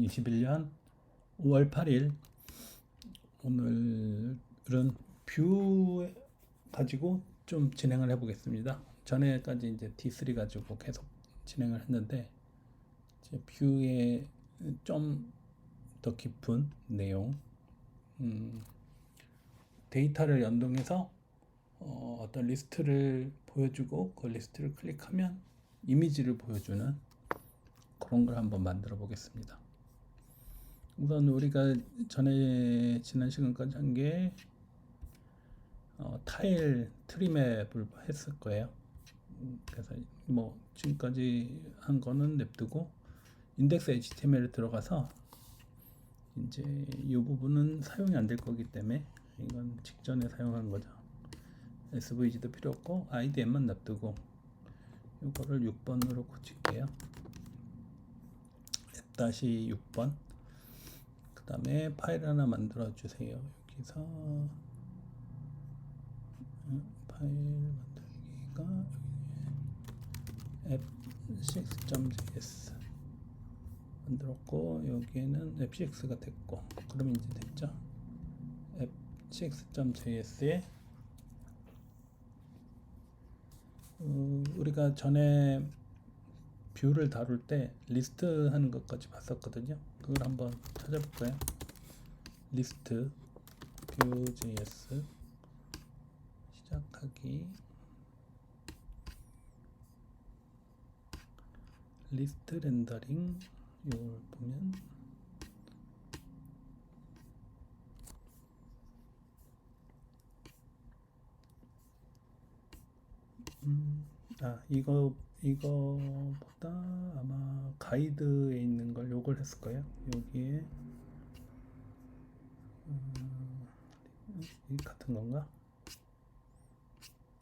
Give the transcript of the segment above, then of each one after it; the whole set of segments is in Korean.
2021년 5월 8일 오늘은 뷰 가지고 좀 진행을 해보겠습니다. 전에까지 이제 D3 가지고 계속 진행을 했는데 이제 뷰에 좀 더 깊은 내용, 데이터를 연동해서 어떤 리스트를 보여주고 그 리스트를 클릭하면 이미지를 보여주는 그런 걸 한번 만들어 보겠습니다. 우선 우리가 지난 시간까지 한 게 타일 트리맵을 했을 거예요. 그래서 뭐 지금까지 한 거는 냅두고 인덱스 HTML에 들어가서 이제 이 부분은 사용이 안 될 거기 때문에 이건 직전에 사용한 거죠. SVG도 필요 없고 IDM만 놔두고 이거를 6번으로 고칠게요. F-6번. 그 다음에 파일 하나 만들어 주세요. 여기서 파일 만들기가 f6.js 만들었고 여기에는 f6가 됐고 그럼 이제 됐죠. f6.js에 우리가 전에 뷰를 다룰 때 리스트 하는 것까지 봤었거든요. 그걸 한번 찾아볼까요? 리스트 vue.js 시작하기 리스트 렌더링 이걸 보면 이거보다 아마 가이드에 있는 걸 요걸 했을 거예요. 여기에 이 같은 건가?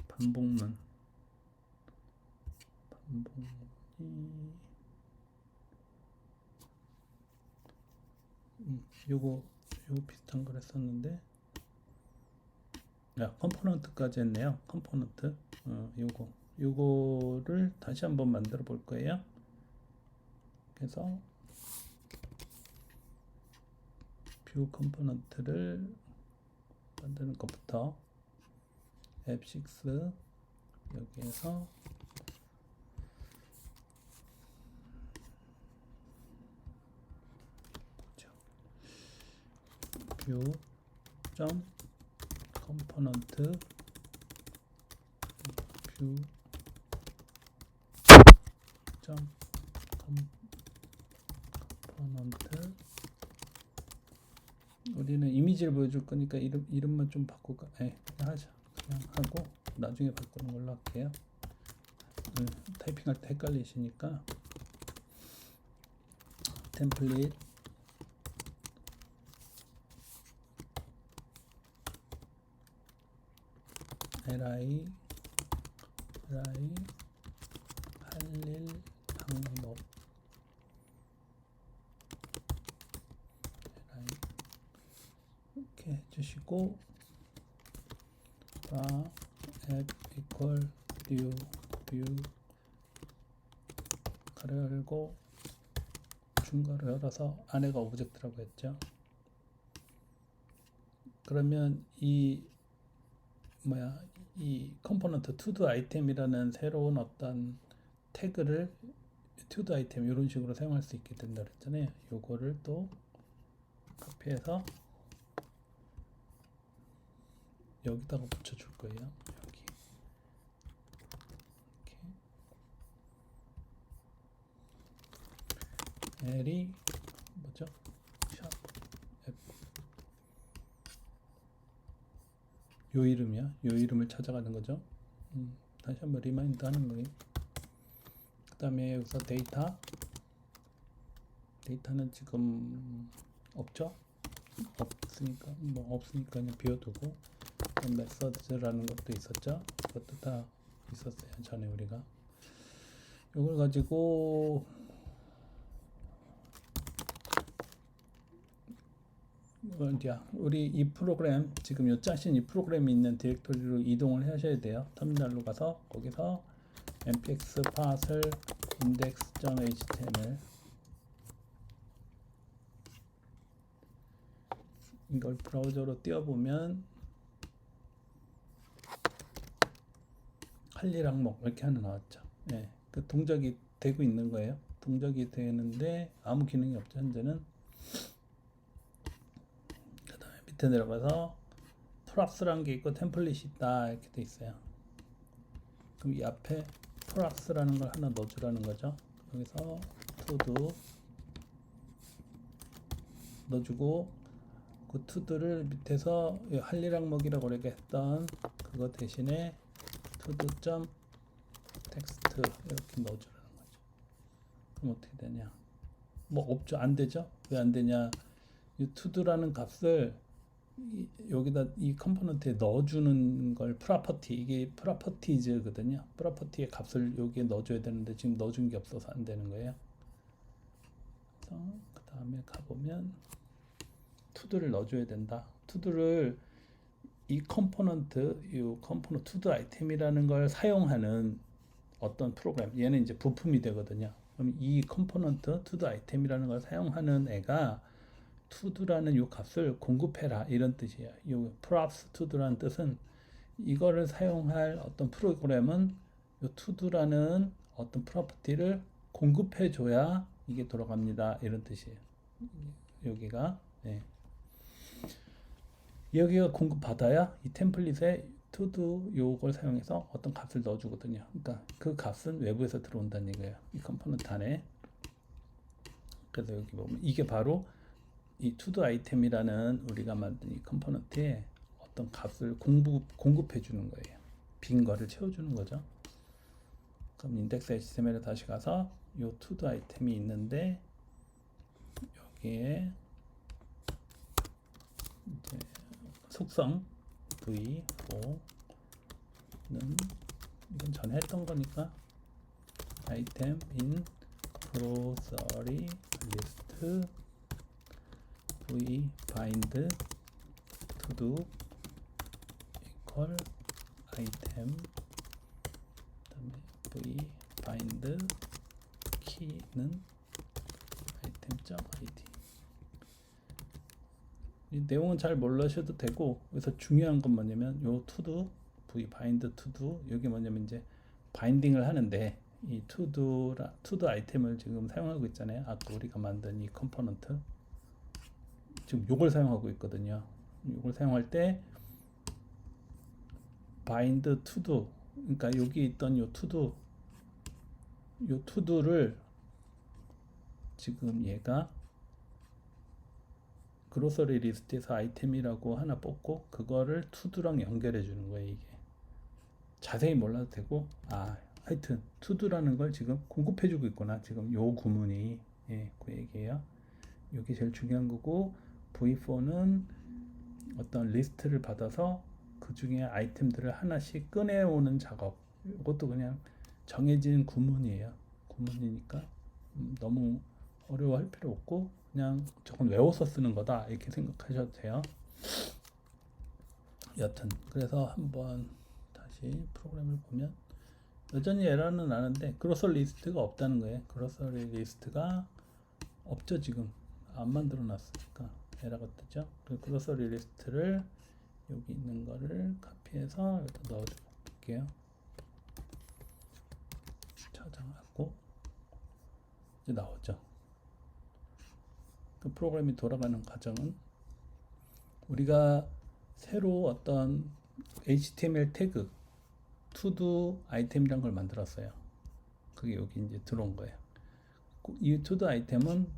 반복문이 요거 비슷한 걸 했었는데 컴포넌트까지 했네요. 컴포넌트 요거를 다시 한번 만들어 볼 거예요. 그래서 뷰 컴포넌트를 만드는 것부터 F6 여기에서 뷰 점 컴포넌트 뷰 점 컴포넌트 우리는 이미지를 보여줄 거니까 이름만 좀 바꿀까? 그냥 하자. 그냥 하고 나중에 바꾸는 걸로 할게요. 타이핑할 때 헷갈리시니까 템플릿 li 할일 방법 이렇게 해주시고 add equal new view 가로 열고 중괄호 열어서 안에가 오브젝트라고 했죠. 그러면 이 컴포넌트 to-do 아이템이라는 새로운 어떤 태그를 to-do 아이템 이런 식으로 사용할 수 있게 된다 그랬잖아요. 요거를 또 카피해서 여기다가 붙여줄 거예요. 여기 이렇게 L이 뭐죠? 샵 F 요 이름이야. 요 이름을 찾아가는 거죠. 다시 한번 리마인드 하는 거예요. 그 다음에 여기서 데이터는 지금 없죠? 없으니까 그냥 비워두고 메서드라는 것도 있었죠? 그것도 다 있었어요. 전에 우리가 이걸 가지고 우리 이 프로그램 지금 요 짜신 이 프로그램이 있는 디렉토리로 이동을 하셔야 돼요. 터미널로 가서 거기서 npx path을 index.html 이걸 브라우저로 띄워보면 할 일 항목 이렇게 하나 나왔죠. 예, 그 동작이 되고 있는 거예요. 동작이 되는데 아무 기능이 없죠. 현재는. 그 다음에 밑에 내려가서 프랍스라는 게 있고 템플릿이 있다 이렇게 돼 있어요. 그럼 이 앞에 프랍스라는 걸 하나 넣어주라는 거죠. 여기서 투두 넣어주고 그 투두를 밑에서 할 일 항목이라고 우리가 했던 그거 대신에 투두.텍스트 이렇게 넣어주라는 거죠. 그럼 어떻게 되냐? 뭐 없죠? 안 되죠? 왜 안 되냐? 이 투두라는 값을 여기다 이 컴포넌트에 넣어주는 걸 프로퍼티, 이게 프로퍼티즈거든요. 프로퍼티의 값을 여기에 넣어줘야 되는데 지금 넣어준 게 없어서 안 되는 거예요. 그래서 그 다음에 가보면 투두를 넣어줘야 된다. 투두를 이 컴포넌트, 투두 아이템이라는 걸 사용하는 어떤 프로그램, 얘는 이제 부품이 되거든요. 그럼 이 컴포넌트, 투두 아이템이라는 걸 사용하는 애가 투두라는 이 값을 공급해라 이런 뜻이에요. 이 props to도라는 뜻은 이거를 사용할 어떤 프로그램은 이 투두라는 어떤 프로퍼티를 공급해 줘야 이게 돌아갑니다 이런 뜻이에요. 여기가 네. 여기가 공급받아야 이 템플릿에 투두 요걸 사용해서 어떤 값을 넣어주거든요. 그러니까 그 값은 외부에서 들어온다는 얘기예요. 이 컴포넌트 안에. 그래서 여기 보면 이게 바로 이 투두 아이템이라는 우리가 만든 이 컴포넌트에 어떤 값을 공급해 주는 거예요. 빈 거를 채워주는 거죠. 그럼 인덱스 HTML에 다시 가서 이 투두 아이템이 있는데 여기에 이제 속성 v4는 이건 전에 했던 거니까 아이템 in grocery list v bind to do equal item 그다음에 v bind key는 item.id 이 내용은 잘 몰라셔도 되고 여기서 중요한 건 뭐냐면 요 to-do v bind to do 여기 뭐냐면 이제 바인딩을 하는데 이 to-do 아이템을 지금 사용하고 있잖아요. 아까 우리가 만든 이 컴포넌트 지금 요걸 사용하고 있거든요. 요걸 사용할 때 bind to do 그러니까 여기 있던 요 to do를 지금 얘가 그로서리 리스트에서 아이템이라고 하나 뽑고 그거를 투두랑 연결해 주는 거예요. 이게 자세히 몰라도 되고 하여튼 투두라는 걸 지금 공급해 주고 있구나. 지금 요 구문이 그 얘기예요. 이게 제일 중요한 거고 v4는 어떤 리스트를 받아서 그 중에 아이템들을 하나씩 꺼내오는 작업. 이것도 그냥 정해진 구문이에요. 구문이니까 너무 어려워할 필요 없고 그냥 저건 외워서 쓰는 거다 이렇게 생각하셔도 돼요. 여튼 그래서 한번 다시 프로그램을 보면 여전히 에러는 나는데 그로서 리스트가 없다는 거예요. 그로서 리스트가 없죠. 지금 안 만들어 놨으니까 에러가 뜨죠. 그로서 리스트를 여기 있는 거를 카피해서 여기다 넣어 줄게요. 저장하고 이제 나오죠. 그 프로그램이 돌아가는 과정은 우리가 새로 어떤 HTML 태그 to-do 아이템이란 걸 만들었어요. 그게 여기 이제 들어온 거예요. 이 to-do 아이템은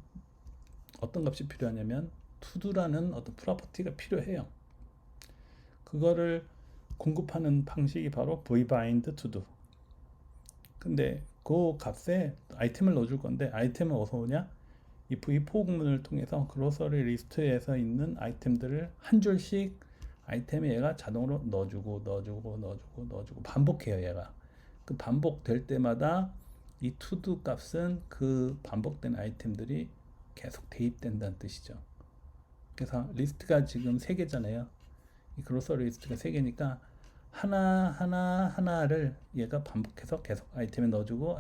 어떤 값이 필요하냐면 to-do라는 어떤 프로퍼티가 필요해요. 그거를 공급하는 방식이 바로 vbind to-do. 근데 그 값에 아이템을 넣어줄 건데 아이템은 어디서 오냐? 이 v4 구문을 통해서 그로서리 리스트에서 있는 아이템들을 한 줄씩 아이템에 얘가 자동으로 넣어주고 반복해요. 얘가 그 반복될 때마다 이 to-do 값은 그 반복된 아이템들이 계속 대입된다는 뜻이죠. 그래서 리스트가 지금 3개잖아요. 이 그로서리 리스트가 3개니까 하나를 얘가 반복해서 계속 아이템에 넣어주고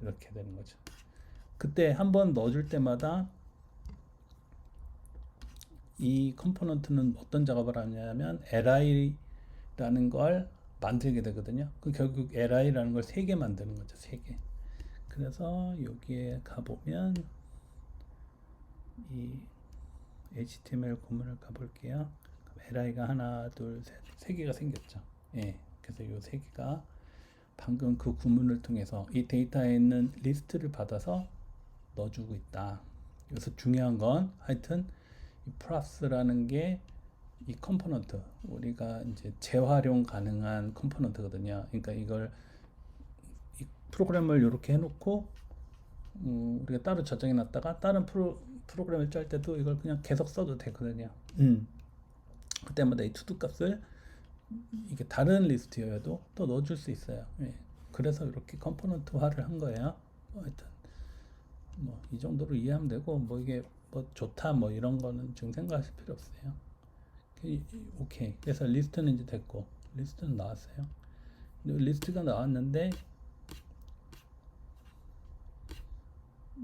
이렇게 되는 거죠. 그때 한번 넣어줄 때마다 이 컴포넌트는 어떤 작업을 하냐면 li라는 걸 만들게 되거든요. 그 결국 li라는 걸 3개 만드는 거죠. 3개. 그래서 여기에 가보면 이 HTML 구문을 가볼게요. li가 하나, 둘, 셋, 3개가 생겼죠. 예. 그래서 이 3개가 방금 그 구문을 통해서 이 데이터에 있는 리스트를 받아서 넣어주고 있다. 여기서 중요한 건 하여튼 이 플러스라는 게 이 컴포넌트 우리가 이제 재활용 가능한 컴포넌트거든요. 그러니까 이걸 이 프로그램을 이렇게 해놓고 우리가 따로 저장해 놨다가 다른 프로그램을 짤 때도 이걸 그냥 계속 써도 되거든요. 그때마다 이 투두 값을 이게 다른 리스트여도 또 넣어줄 수 있어요. 예. 그래서 이렇게 컴포넌트화를 한 거예요. 하여튼 뭐 이 정도로 이해하면 되고 뭐 이게 뭐 좋다 뭐 이런 거는 지금 생각하실 필요 없어요. 오케이. 그래서 리스트는 이제 됐고 리스트는 나왔어요. 리스트가 나왔는데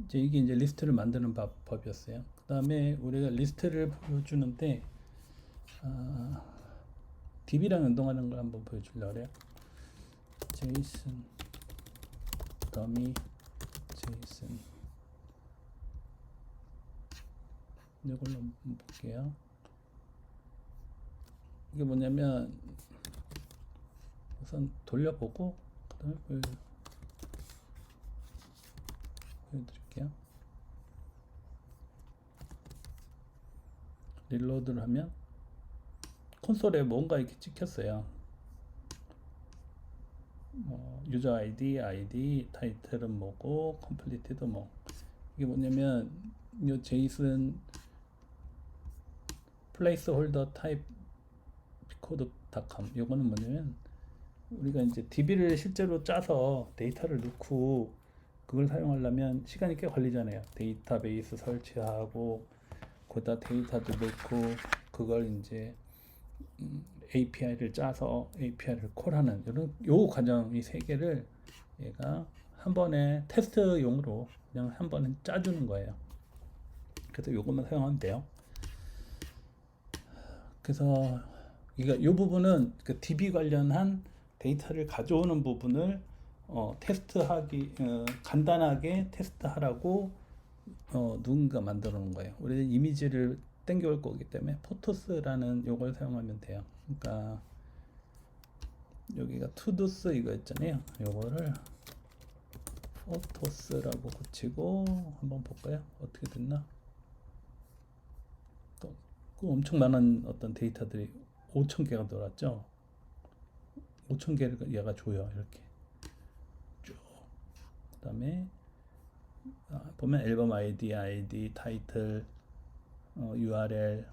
이제 이게 이제 리스트를 만드는 법이었어요. 그 다음에 우리가 리스트를 보여주는데 DB랑 연동하는 걸 한번 보여주려고 그래요. JSON dummy JSON 이걸로 한번 볼게요. 이게 뭐냐면 우선 돌려보고 그 다음에 보여드릴게요. 릴로드를 하면 콘솔에 뭔가 이렇게 찍혔어요. 유저 아이디, 타이틀은 뭐고, 컴플리트도 뭐. 이게 뭐냐면 이 제이슨 placeholder type code.com 요거는 뭐냐면 우리가 이제 DB를 실제로 짜서 데이터를 넣고 그걸 사용하려면 시간이 꽤 걸리잖아요. 데이터베이스 설치하고 거기다 데이터도 넣고 그걸 이제 API를 짜서 API를 콜하는 요 과정 이 3개를 얘가 한 번에 테스트용으로 그냥 한 번에 짜주는 거예요. 그래서 요것만 사용하면 돼요. 그래서 이 부분은 그 DB 관련한 데이터를 가져오는 부분을 테스트하기 간단하게 테스트하라고 누군가 만들어 놓은 거예요. 우리는 이미지를 땡겨올 거기 때문에 포토스라는 요걸 사용하면 돼요. 그러니까 여기가 투두스 이거 있잖아요. 요거를 포토스라고 고치고 한번 볼까요? 어떻게 됐나? 그 엄청 많은 어떤 데이터들이 5,000개가 돌았죠. 5,000개를 얘가 줘요. 이렇게 쭉. 그다음에 보면 앨범 아이디, 타이틀, URL.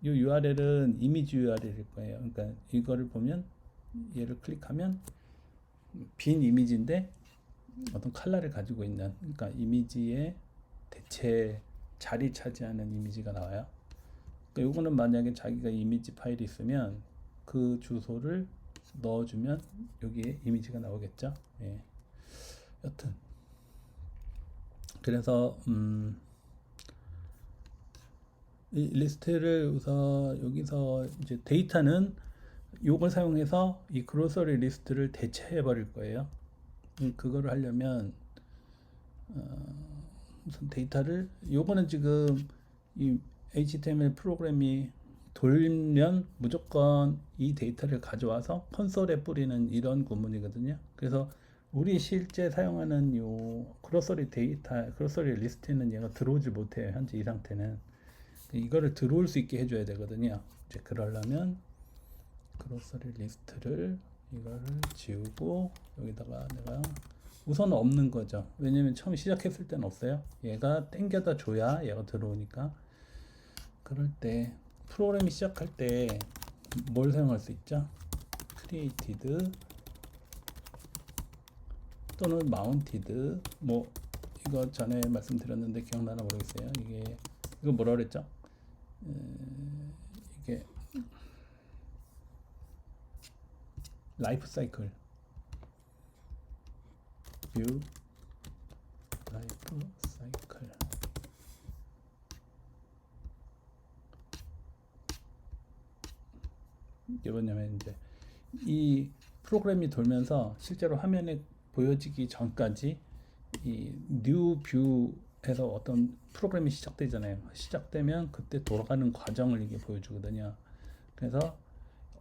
이 URL은 이미지 URL일 거예요. 그러니까 이거를 보면 얘를 클릭하면 빈 이미지인데 어떤 컬러를 가지고 있는, 그러니까 이미지의 대체 자리 차지하는 이미지가 나와요. 그러니까 요거는 만약에 자기가 이미지 파일이 있으면 그 주소를 넣어주면 여기에 이미지가 나오겠죠. 예. 여튼 그래서 이 리스트를 우선 여기서 이제 데이터는 요걸 사용해서 이 그로서리 리스트를 대체해 버릴 거예요. 그거를 하려면 우선 데이터를 요거는 지금 이 HTML 프로그램이 돌면 무조건 이 데이터를 가져와서 콘솔에 뿌리는 이런 구문이거든요. 그래서 우리 실제 사용하는 요 그로서리 데이터, 그로서리 리스트에는 얘가 들어오지 못해요. 현재 이 상태는. 이거를 들어올 수 있게 해줘야 되거든요. 이제 그러려면 그로서리 리스트를 이거를 지우고 여기다가 내가 우선 없는 거죠. 왜냐면 처음 시작했을 때는 없어요. 얘가 땡겨다 줘야 얘가 들어오니까. 그럴 때 프로그램이 시작할 때 뭘 사용할 수 있죠? created 또는 mounted. 뭐 이거 전에 말씀드렸는데 기억나나 모르겠어요. 이거 뭐라 그랬죠? 이게 라이프 사이클 뷰 라이프 사이클 이게 뭐냐면 이제 이 프로그램이 돌면서 실제로 화면에 보여지기 전까지 이 new view에서 어떤 프로그램이 시작되잖아요. 시작되면 그때 돌아가는 과정을 이게 보여주거든요. 그래서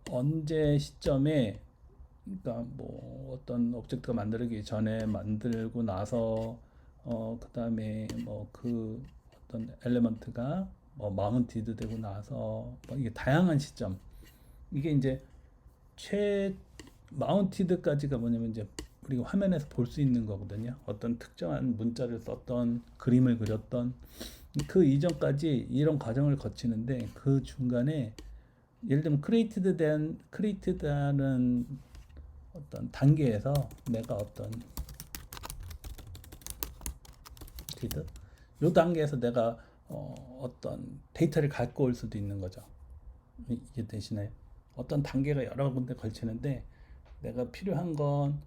언제 시점에 그러니까 뭐 어떤 오브젝트가 만들기 전에 만들고 나서 그다음에 뭐 그 어떤 엘리먼트가 뭐 마운티드 되고 나서 뭐 이게 다양한 시점 이게 이제 최 마운티드까지가 뭐냐면 이제 우리가 화면에서 볼 수 있는 거거든요. 어떤 특정한 문자를 썼던 그림을 그렸던 그 이전까지 이런 과정을 거치는데 그 중간에 예를 들면 크리에이티드라는 어떤 단계에서 내가 어떤 디드 요 단계에서 내가 어떤 데이터를 갖고 올 수도 있는 거죠. 이게 되시나요? 어떤 단계가 여러 군데 걸치는데 내가 필요한 건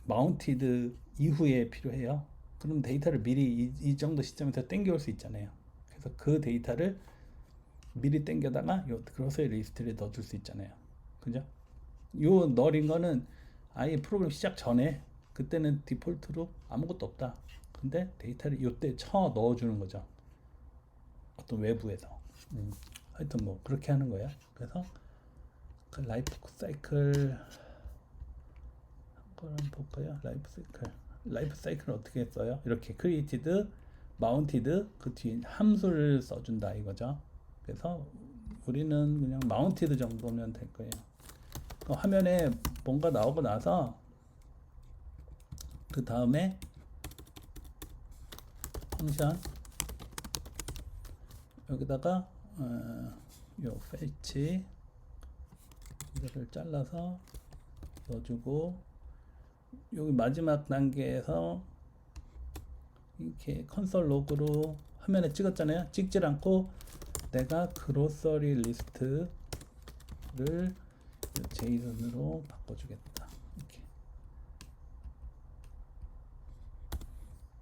마운티드 이후에 필요해요. 그럼 데이터를 미리 이 정도 시점에서 땡겨올 수 있잖아요. 그래서 그 데이터를 미리 땡겨다가 요 그로서의 리스트에 넣어줄 수 있잖아요. 그죠? 요 널인 거는 아예 프로그램 시작 전에 그때는 디폴트로 아무것도 없다. 근데 데이터를 요때 쳐 넣어주는 거죠. 어떤 외부에서. 하여튼 뭐 그렇게 하는 거야. 그래서 그 라이프 사이클 한번 볼까요? 라이프 사이클 어떻게 써요? 이렇게 크리에이티드, 마운티드 그 뒤에 함수를 써준다 이거죠. 그래서 우리는 그냥 마운티드 정도면 될 거예요. 그 화면에 뭔가 나오고 나서 그 다음에 펑션 여기다가 요 fetch 이거를 잘라서 넣어주고 여기 마지막 단계에서 이렇게 컨솔 로그로 화면에 찍었잖아요. 찍질 않고 내가 그로서리 리스트를 제이슨으로 바꿔주겠다. 이렇게.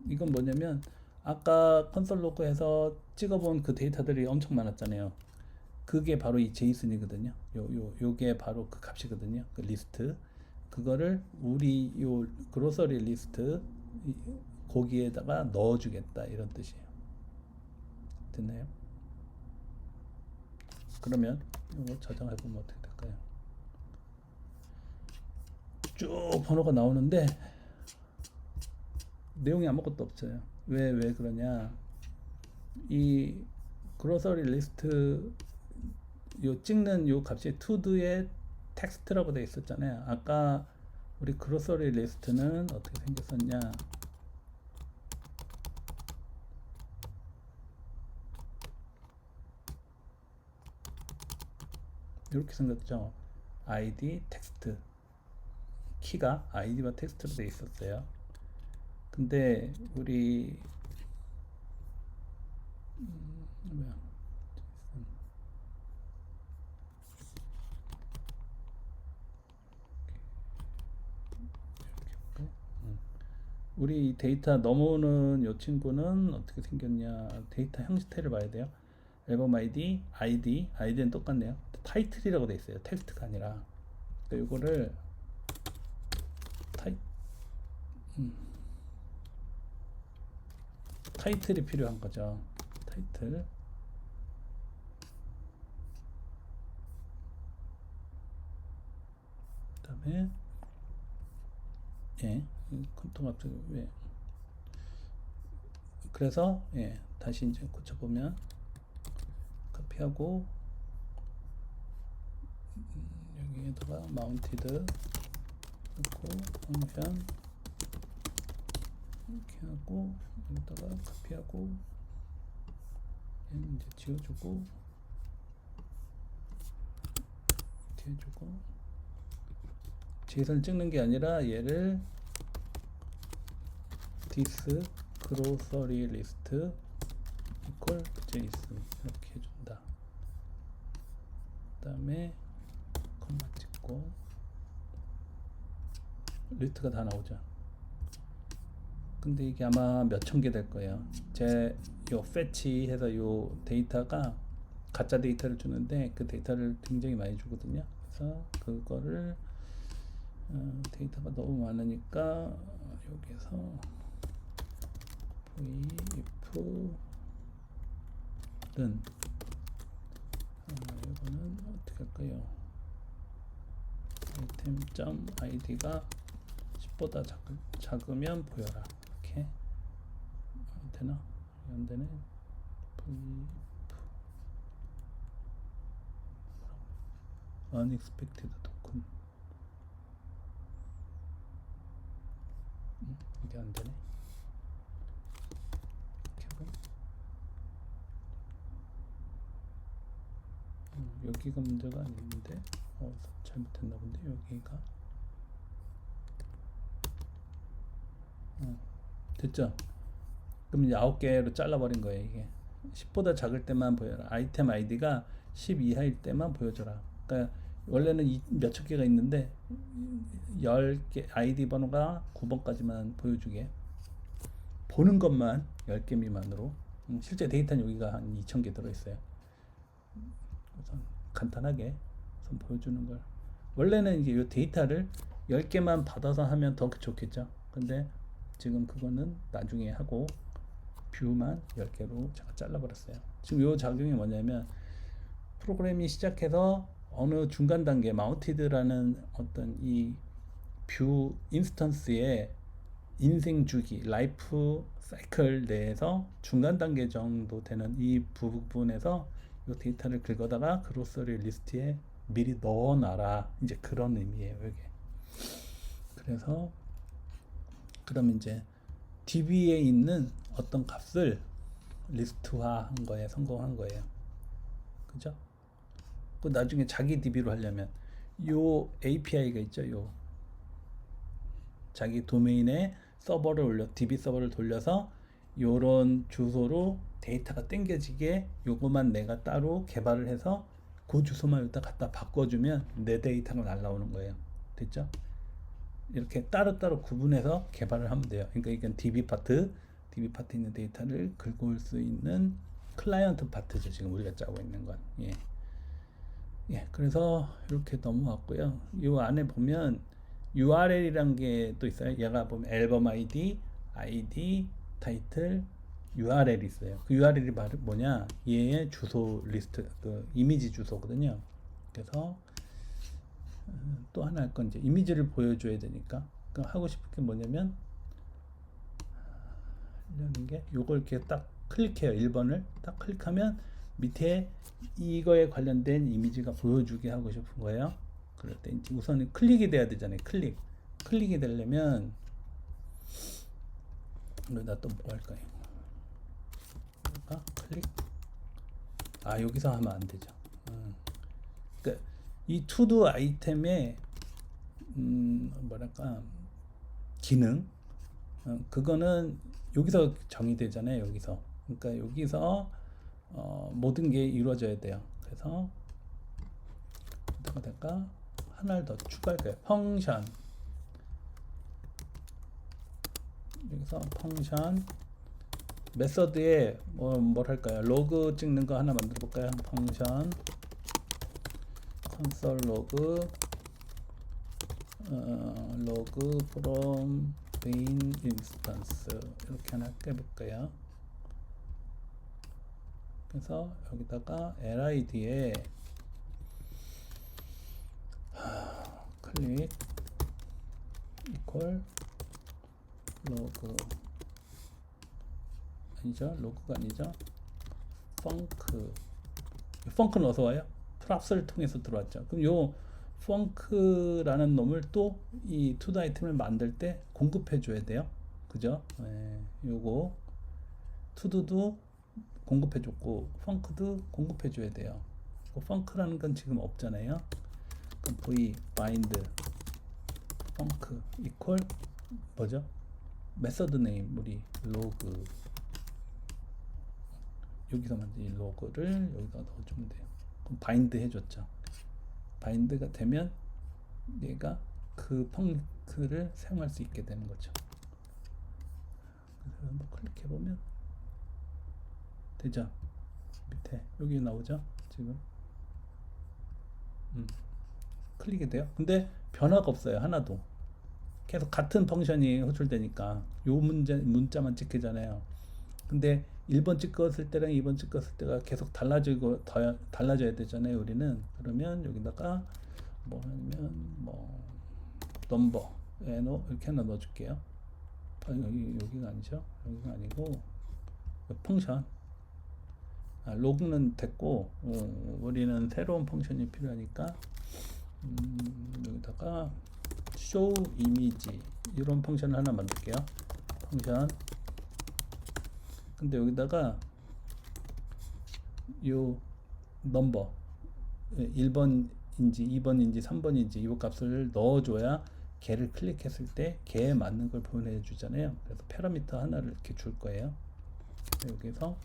이건 뭐냐면 아까 컨솔 로그에서 찍어본 그 데이터들이 엄청 많았잖아요. 그게 바로 이 제이슨이거든요. 요게 바로 그 값이거든요. 그 리스트. 그거를 우리 요 그로서리 리스트 거기에다가 넣어주겠다 이런 뜻이에요. 됐나요? 그러면 이거 저장해 보면 어떻게 될까요? 쭉 번호가 나오는데 내용이 아무것도 없어요. 왜 그러냐? 이 그로서리 리스트 요 찍는 요 값이 to도의 텍스트라고 되어 있었잖아요. 아까 우리 그로서리 리스트는 어떻게 생겼었냐? 이렇게 생겼죠. id 텍스트 키가 id와 텍스트로 되어 있었어요. 근데 우리 뭐야? 우리 데이터 넘어오는 요 친구는 어떻게 생겼냐? 데이터 형식태를 봐야 돼요. 앨범 아이디는 똑같네요. 타이틀이라고 돼 있어요. 텍스트가 아니라. 그러니까 이거를 타이틀이 필요한 거죠. 타이틀. 그다음에 컴퓨터 갑자기 왜? 그래서 다시 이제 고쳐보면 카피하고 여기에다가 마운티드 넣고 펑션 이렇게 하고 여기다가 카피하고 얘는 이제 지워주고 이렇게 해주고 제이슨을 찍는 게 아니라 얘를 this grocery list equal JSON 이렇게 해준다. 그 다음에 컴마 찍고 리스트가 다 나오죠. 근데 이게 아마 몇천 개 될 거예요. 제 요 fetch 해서 요 데이터가 가짜 데이터를 주는데 그 데이터를 굉장히 많이 주거든요. 그래서 그거를 데이터가 너무 많으니까 여기서 if는 이거는 어떻게 할까요? item.id가 10보다 작으면 보여라. 이렇게 되나? 안 되네. unexpected token. 이게 안 되네. 여기가 문제가 아닌데 잘못했나 본데. 여기가 됐죠? 그럼 이제 9개로 잘라버린 거예요. 이게 10보다 작을 때만 보여라. 아이템 아이디가 10 이하일 때만 보여줘라. 그러니까 원래는 몇천 개가 있는데 10개 아이디 번호가 9번까지만 보여주게, 보는 것만 10개 미만으로. 실제 데이터는 여기가 한 2000개 들어있어요. 그래서 간단하게 보여주는 걸. 원래는 이제 이 데이터를 10개만 받아서 하면 더 좋겠죠. 근데 지금 그거는 나중에 하고 뷰만 10개로 제가 잘라버렸어요. 지금 이 작용이 뭐냐면, 프로그램이 시작해서 어느 중간 단계 마운티드라는 어떤 이 뷰 인스턴스의 인생 주기 라이프 사이클 내에서 중간 단계 정도 되는 이 부분에서 이 데이터를 긁어다가 그로서리 리스트에 미리 넣어놔라, 이제 그런 의미예요 이게. 그래서 그럼 이제 DB에 있는 어떤 값을 리스트화한 거에 성공한 거예요. 그죠? 그 나중에 자기 DB로 하려면 요 API가 있죠. 요 자기 도메인에 서버를 올려, DB 서버를 돌려서 요런 주소로 데이터가 땡겨지게 요거만 내가 따로 개발을 해서 그 주소만 여기다 갖다 바꿔주면 내 데이터가 날라오는 거예요. 됐죠? 이렇게 따로따로 구분해서 개발을 하면 돼요. 그러니까 이건 DB 파트 있는 데이터를 긁어올 수 있는 클라이언트 파트죠. 지금 우리가 짜고 있는 건. 그래서 이렇게 넘어왔고요. 이 안에 보면 URL이란 게 또 있어요. 얘가 보면 앨범 ID, 타이틀, URL이 있어요. 그 URL이 뭐냐? 얘의 주소 리스트, 그 이미지 주소거든요. 그래서 또 하나 할 건 이제 이미지를 보여줘야 되니까, 그 하고 싶은 게 뭐냐면 하려는 게 요걸 이렇게 딱 클릭해요. 1번을 딱 클릭하면 밑에 이거에 관련된 이미지가 보여주게 하고 싶은 거예요. 그럴 때 이제 우선 클릭이 돼야 되잖아요. 클릭이 되려면 여기다 또 뭐 할까요? 클릭. 여기서 하면 안 되죠. 그러니까 이 투두 아이템의 뭐랄까 기능, 그거는 여기서 정의되잖아요. 여기서. 그러니까 여기서 모든 게 이루어져야 돼요. 그래서 어떻게 될까? 하나를 더 추가할 거예요. 펑션. 여기서 펑션 메서드에 뭘 할까요? 로그 찍는 거 하나 만들어 볼까요? 펑션 console log from main instance 이렇게 하나 해볼까요? 그래서 여기다가 lid에 클릭 equal 로그 아니죠? 로그가 아니죠? 펑크는 어디서 와요? 프랍스를 통해서 들어왔죠. 그럼 요 펑크라는 놈을 또 이 투드 아이템을 만들 때 공급해 줘야 돼요. 그죠? 요거 투드도 공급해 줬고 펑크도 공급해 줘야 돼요. 펑크라는 건 지금 없잖아요. 그럼 v bind 펑크 equal 뭐죠? 메서드 네임 우리 로그, 여기서 만든 이 로그를 여기다 넣어주면 돼요. 그럼 바인드 해줬죠. 바인드가 되면 얘가 그 펑크를 사용할 수 있게 되는 거죠. 그래서 한번 클릭해 보면 되죠. 밑에 여기 나오죠. 지금 클릭이 돼요. 근데 변화가 없어요. 하나도. 계속 같은 펑션이 호출되니까 요 문자만 찍히잖아요. 근데 1번 찍었을 때랑 2번 찍었을 때가 계속 달라져야 되잖아요. 우리는. 그러면 여기다가 뭐 하면 뭐 넘버 이렇게 하나 넣어줄게요. 여기가 아니죠. 여기가 아니고 펑션. 로그는 됐고 우리는 새로운 펑션이 필요하니까 여기다가 show image 이런 펑션을 하나 만들게요. 펑션. 근데 여기다가 요 넘버 1번인지 2번인지 3번인지 이 값을 넣어줘야 걔를 클릭했을 때 걔에 맞는 걸 보내주잖아요. 그래서 파라미터 하나를 이렇게 줄 거예요. 여기서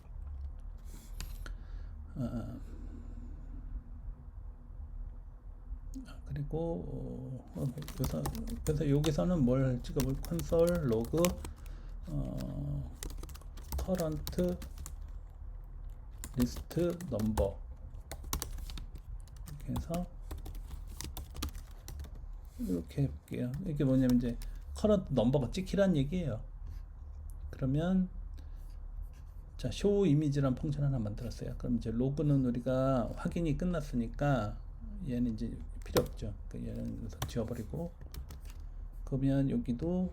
그리고 그래서 여기서는 뭘 찍어볼 콘솔 로그 current list number 이렇게 해서 이렇게 해볼게요. 이게 뭐냐면 이제 current number가 찍히란 얘기예요. 그러면 자 show image란 펑션 하나 만들었어요. 그럼 이제 로그는 우리가 확인이 끝났으니까 얘는 이제 필요 없죠. 그러니까 얘는 지워버리고 그러면 여기도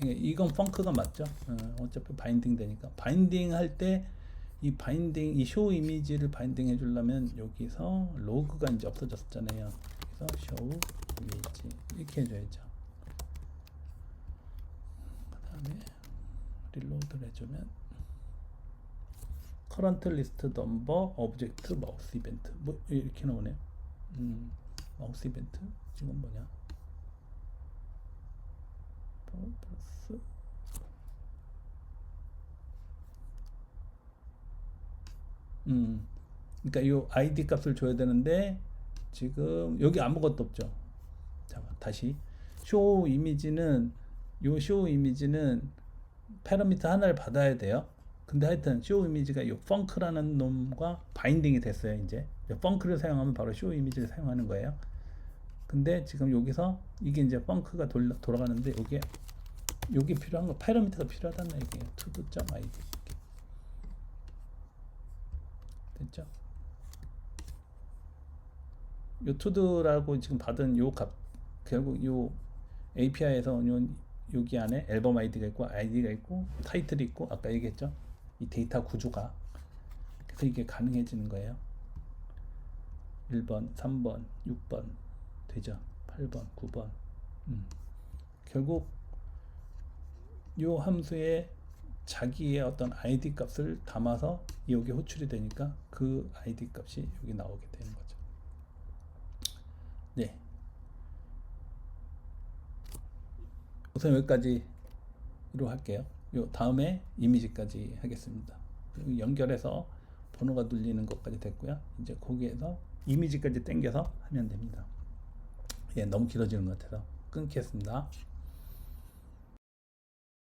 이건 펑크가 맞죠. 어차피 바인딩 되니까 바인딩 할 때 이 바인딩 이 쇼 이미지를 바인딩 해주려면 여기서 로그가 이제 없어졌잖아요. 그래서 쇼 이미지 이렇게 해줘야죠. 그 다음에 릴로드를 해주면 current list number object mouse event 뭐 이렇게 나오네요. 마우스 이벤트 지금 뭐냐? 플러스 그러니까 이 id 값을 줘야 되는데 지금 여기 아무것도 없죠. 잠깐 다시 show 이미지는 요 show 이미지는 파라미터 하나를 받아야 돼요. 근데 하여튼 show 이미지가 이 func라는 놈과 바인딩이 됐어요. 이제 func를 사용하면 바로 show 이미지를 사용하는 거예요. 근데 지금 여기서 이게 이제 func가 돌아가는데 여기 필요한 거 파라미터가 필요하다는 얘기예요. to.id 됐죠? 요 to라고 지금 받은 요 값 결국 요 API에서 여기 안에 앨범 아이디가 있고 아이디가 있고 타이틀이 있고 아까 얘기했죠? 이 데이터 구조가 그래서 이게 가능해지는 거예요. 1번, 3번, 6번 되죠. 8번, 9번 결국 요 함수에 자기의 어떤 id 값을 담아서 여기 호출이 되니까 그 id 값이 여기 나오게 되는 거죠. 네. 우선 여기까지로 할게요. 요 다음에 이미지까지 하겠습니다. 연결해서 번호가 눌리는 것까지 됐고요. 이제 거기에서 이미지까지 당겨서 하면 됩니다. 예, 너무 길어지는 것 같아서 끊겠습니다.